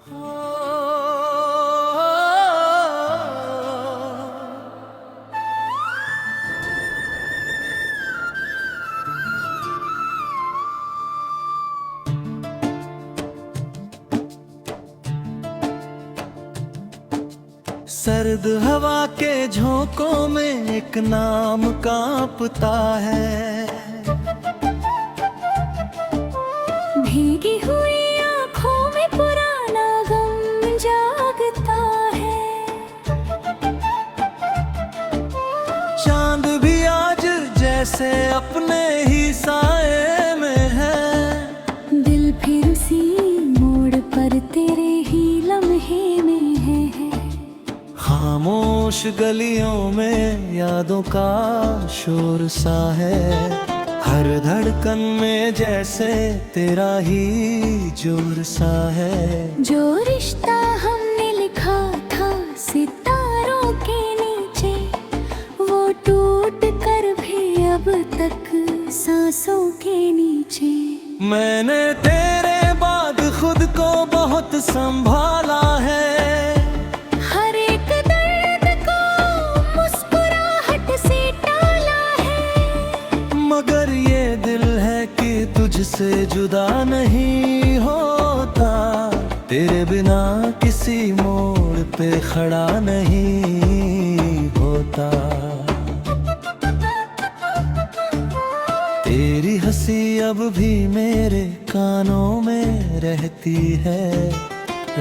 सर्द हवा के झोंकों में एक नाम कांपता है। भीगी हुई आँखों में पुराना गम जागता है। चांद भी आज जैसे अपने ही साए में है। दिल फिर उसी मोड़ पर तेरे ही लम्हे में है। खामोश गलियों में यादों का शोर सा है। हर धड़कन में जैसे तेरा ही जोर सा है। जो रिश्ता हमने लिखा था सितारों के नीचे, वो टूट कर भी अब तक सांसों के नीचे। मैंने तेरे बाद खुद को बहुत संभाला है। मगर ये दिल है कि तुझसे जुदा नहीं होता। तेरे बिना किसी मोड़ पे खड़ा नहीं होता। तेरी हंसी अब भी मेरे कानों में रहती है।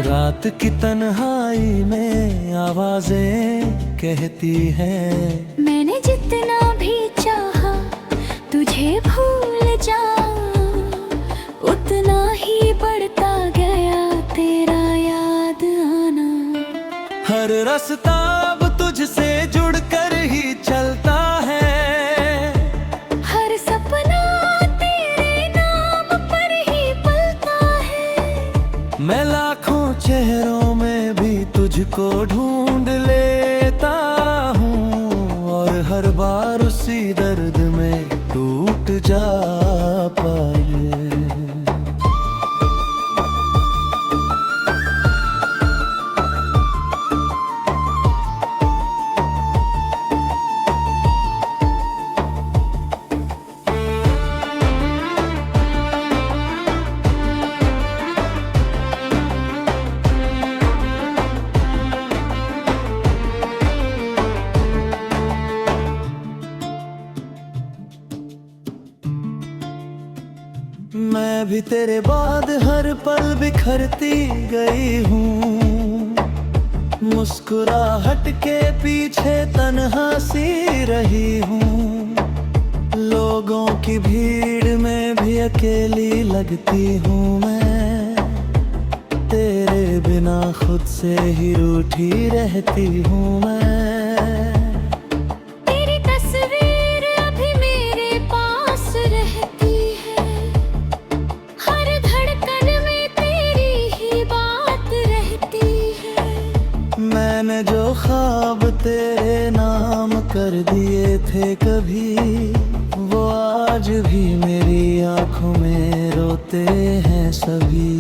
रात की तन्हाई में आवाजें कहती हैं, मैंने जितना भी चाहा तुझे भूल जाऊं, उतना ही बढ़ता गया तेरा याद आना। हर रास्ता अब तुझसे जुड़कर ही चलता है। हर सपना तेरे नाम पर ही पलता है। मैं लाखों चेहरों में भी तुझको ढूंढ लेता हूँ, और हर बार उसी दर्द में टूट जा पाए। मैं भी तेरे बाद हर पल बिखरती गई हूँ। मुस्कुराहट के पीछे तन्हा सी रही हूँ। लोगों की भीड़ में भी अकेली लगती हूँ मैं। तेरे बिना खुद से ही रूठी रहती हूँ मैं। मैंने जो ख्वाब तेरे नाम कर दिए थे कभी, वो आज भी मेरी आंखों में रोते हैं सभी।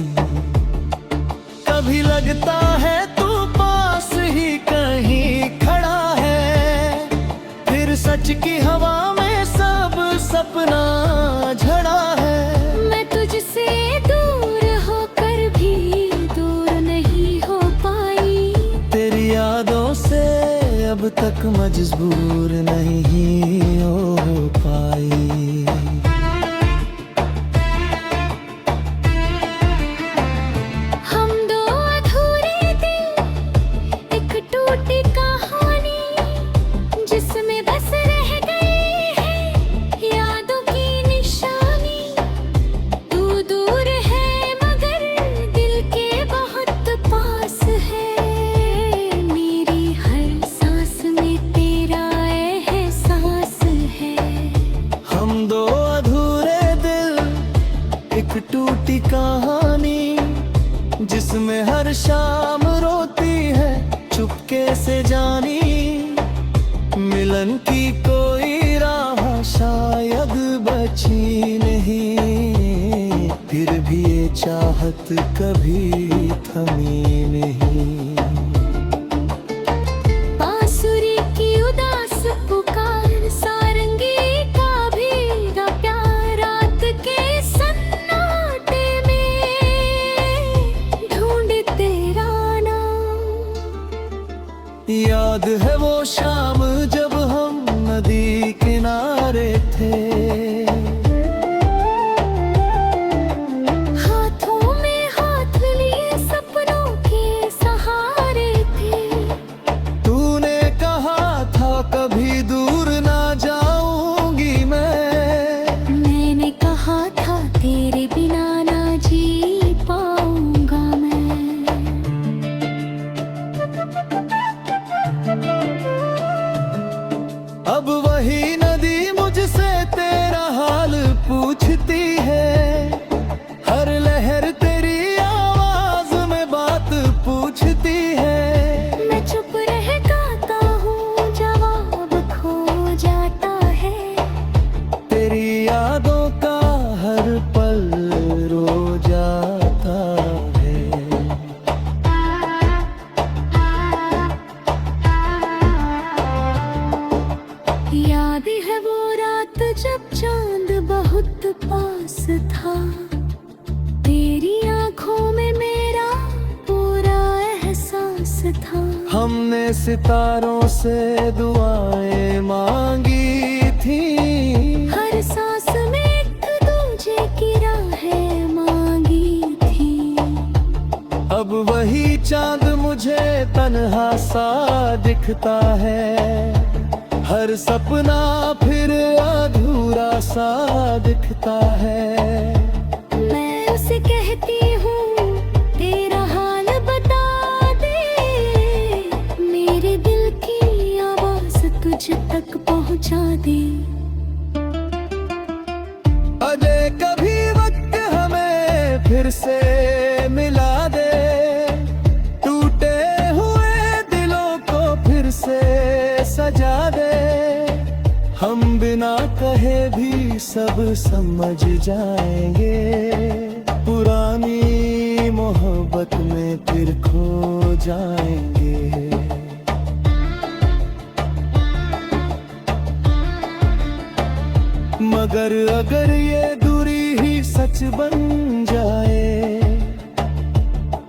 कभी लगता है तू पास ही कहीं खड़ा है, फिर सच की हवा में सब सपना झड़ा है। मैं तुझसे दूर होकर भी दूर नहीं हो पाई। तेरी यादों से अब तक मजबूर नहीं हो पाई। हम दो अधूरे दिल, एक टूटी कहानी, जिसमें बस रह गई है यादों की निशानी। तू दूर है मगर दिल के बहुत पास है। मेरी हर सांस में तेरा एहसास है। हम दो अधूरे दिल, एक टूटी कहानी, जिसमें हर शाम रोती है चुपके से जानी। मिलन की कोई राह शायद बची नहीं, फिर भी ये चाहत कभी थमी नहीं। बांसुरी की उदास पुकार, सारंगी का भीगा प्यार, रात के सन्नाटे में ढूंढे तेरा नाम। याद है वो शाम जब हम नदी किनारे थे, हाथों में हाथ लिए सपनों के सहारे थे। तूने कहा था कभी दूर ना जाऊंगी मैंने कहा था तेरे बिना ना जी पाऊंगा मैं। अब वही नदी मुझसे तेरा हाल पूछती है, हर लहर तेरी आवाज में बात पूछती है। मैं चुप रह गाता हूँ, जवाब खो जाता है। तेरी यादों का हर पल रो जाता है। याद है वो रात जब चांद बहुत पास था, तेरी आंखों में मेरा पूरा एहसास था। हमने सितारों से दुआएं मांगी थी, हर सांस में एक दूजे की राहें मांगी थी। अब वही चांद मुझे तन्हा सा दिखता है, हर सपना फिर अधूरा सा दिखता है। मैं उसे कहती हूँ तेरा हाल बता दे, मेरे दिल की आवाज तुझ तक पहुँचा दे। अरे कभी वक्त हमें फिर से मिला दे, टूटे हुए दिलों को फिर से सजा दे। हम बिना कहे भी सब समझ जाएंगे, पुरानी मोहब्बत में फिर खो जाएंगे। मगर अगर ये दूरी ही सच बन जाए,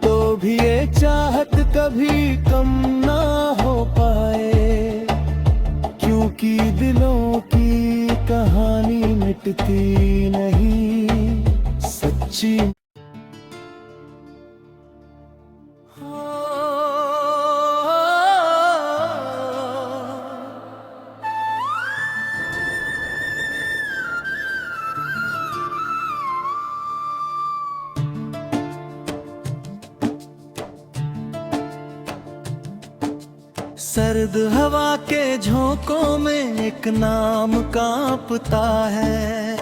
तो भी ये चाहत कभी कम ना हो पाए, क्योंकि दिलों की कहानी मिटती नहीं सच्ची। सर्द हवा के झोंकों में एक नाम कांपता है,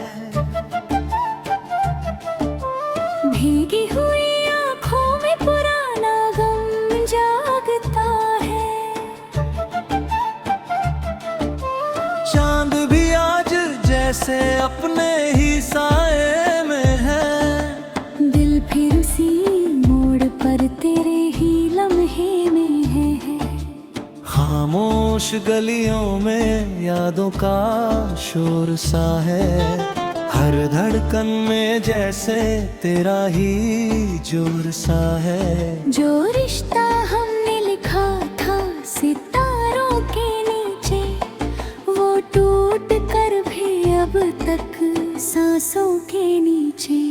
भीगी हुई आँखों में पुराना गम जागता है। चांद भी आज जैसे अपने ही साए में है, दिल फिर उसी मोड़ पर तेरे ही लम्हे में है। खामोश गलियों में यादों का शोर सा है, हर धड़कन में जैसे तेरा ही जोर सा है। जो रिश्ता हमने लिखा था सितारों के नीचे, वो टूट कर भी अब तक सांसों के नीचे।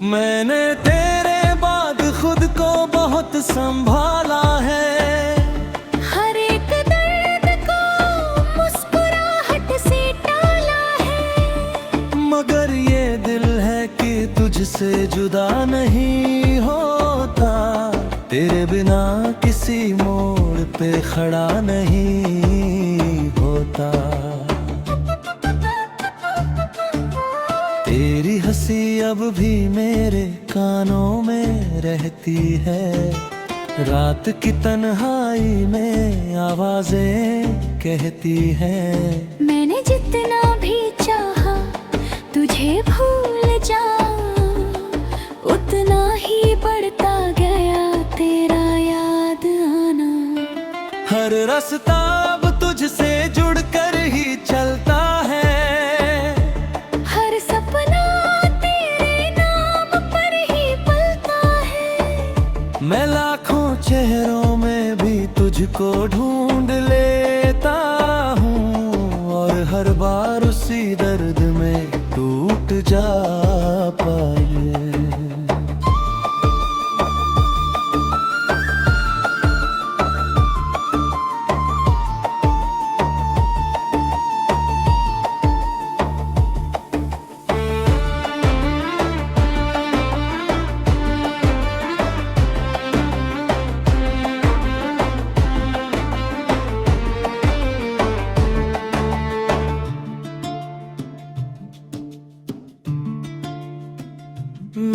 मैंने तेरे बाद खुद को बहुत संभाला है, हर एक दर्द को मुस्कुराहट से टाला है। मगर ये दिल है कि तुझसे जुदा नहीं होता, तेरे बिना किसी मोड़ पे खड़ा नहीं होता। तेरी हंसी अब भी मेरे कानों में रहती है, रात की तन्हाई में आवाजें कहती हैं। मैंने जितना भी चाहा तुझे भूल जा, उतना रास्ता अब तुझसे जुड़कर ही चलता है। हर सपना तेरे नाम पर ही पलता है। मैं लाखों चेहरों में भी तुझको ढूंढ लेता हूँ, और हर बार उसी दर्द में टूट जा पाए।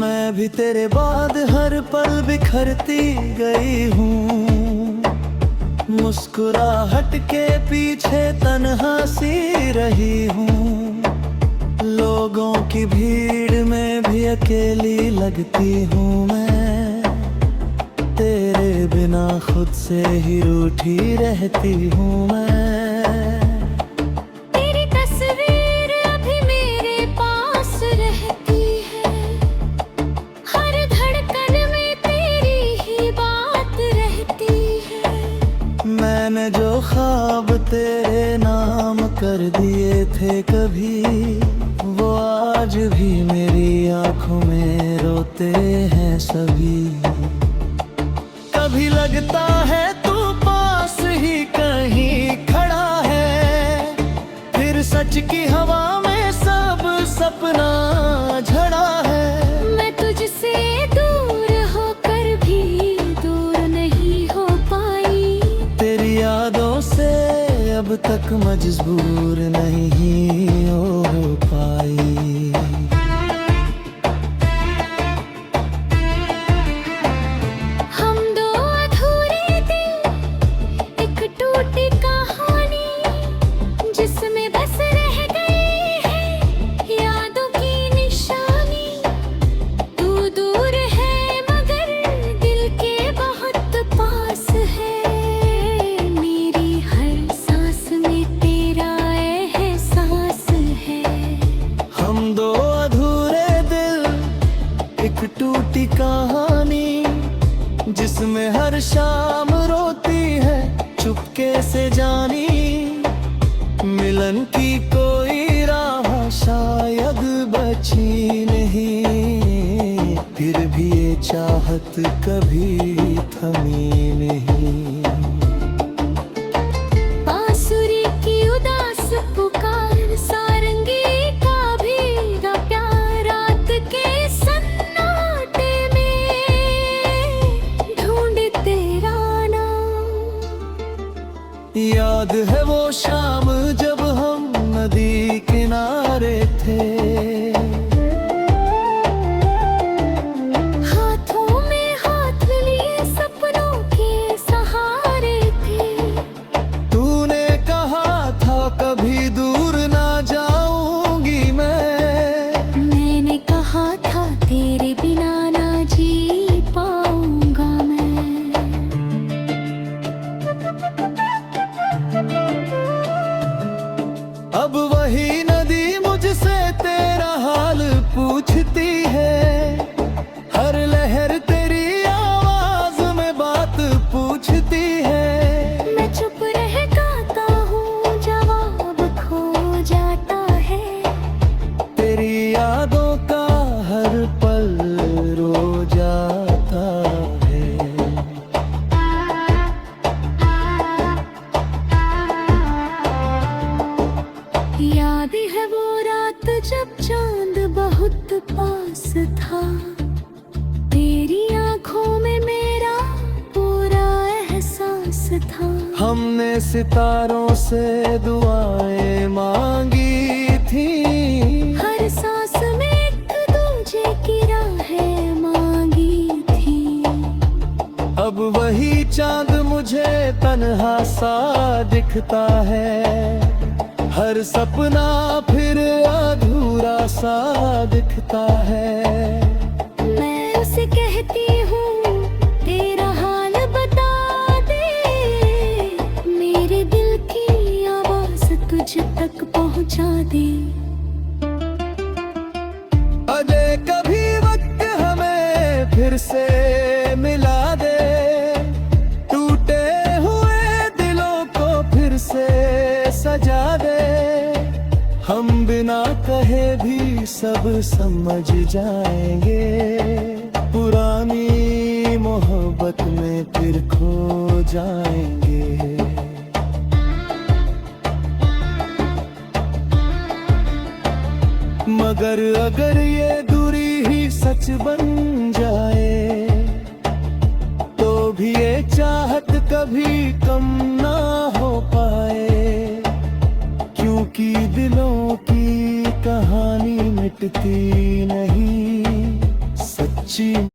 मैं भी तेरे बाद हर पल बिखरती गई हूँ, मुस्कुराहट के पीछे तन्हा सी रही हूँ। लोगों की भीड़ में भी अकेली लगती हूँ मैं, तेरे बिना खुद से ही रूठी रहती हूँ मैं। तेरी तस्वीर अभी मेरे पास रहती है, हर धड़कन में तेरी ही बात रहती है। मैंने जो ख्वाब तेरे नाम कर दिए थे कभी, वो आज भी मेरी आंखों में रोते हैं सभी। कभी लगता है तू पास ही कहीं खड़ा है, फिर सच की हवा में सब सपना झड़ा है। मैं तुझसे दूर होकर भी दूर नहीं हो पाई, तेरी यादों से अब तक मजबूर नहीं हो पाई। हम दो अधूरे दिल, एक टूटी कहानी, जिसमें बस रह गई है यादों की निशानी। तू दूर है मगर दिल के बहुत पास है, मेरी हर सांस में तेरा एहसास है। हम दो अधूरे दिल, एक टूटी कहानी, जिसमें हर शाम रोती है चुपके से जानी। मिलन की कोई राह शायद बची नहीं, फिर भी ये चाहत कभी थमी नहीं। बांसुरी की उदास पुकार, सारंगी का भीगा प्यार, रात के सन्नाटे में ढूंढ तेरा नाम। याद है वो शाम जब हम नदी किनारे थे, हाथों में हाथ लिए सपनों के सहारे थे। तूने कहा था कभी दूर ना जाऊंगी मैंने कहा था तेरे बिना ना जी पाऊंगा मैं। अब वही नदी मुझसे तेरा हाल पूछती है, हर लहर तेरी आवाज में बात पूछती है। मैं चुप रह गाता हूँ, जवाब खो जाता है। तेरी यादों का हर पल रो जाता है। याद है वो रात जब चांद बहुत पास था, तेरी आंखों में मेरा पूरा एहसास था। हमने सितारों से दुआएं मांगी थी, हर सांस में एक दूजे की राहें मांगी थी। अब वही चांद मुझे तन्हा सा दिखता है, हर सपना फिर अधूरा सा दिखता है। मैं उसे कहती हूँ तेरा हाल बता दे, दे। अरे कभी वक्त हमें फिर से मिला दे, टूटे हुए दिलों को फिर से सजा दे। हम बिना कहे भी सब समझ जाएंगे, पुरानी मोहब्बत में फिर खो जाएंगे। मगर अगर ये दूरी ही सच बन जाए, तो भी ये चाहत कभी कम ना हो पाए, क्योंकि दिलों की कहानी मिटती नहीं, सच्ची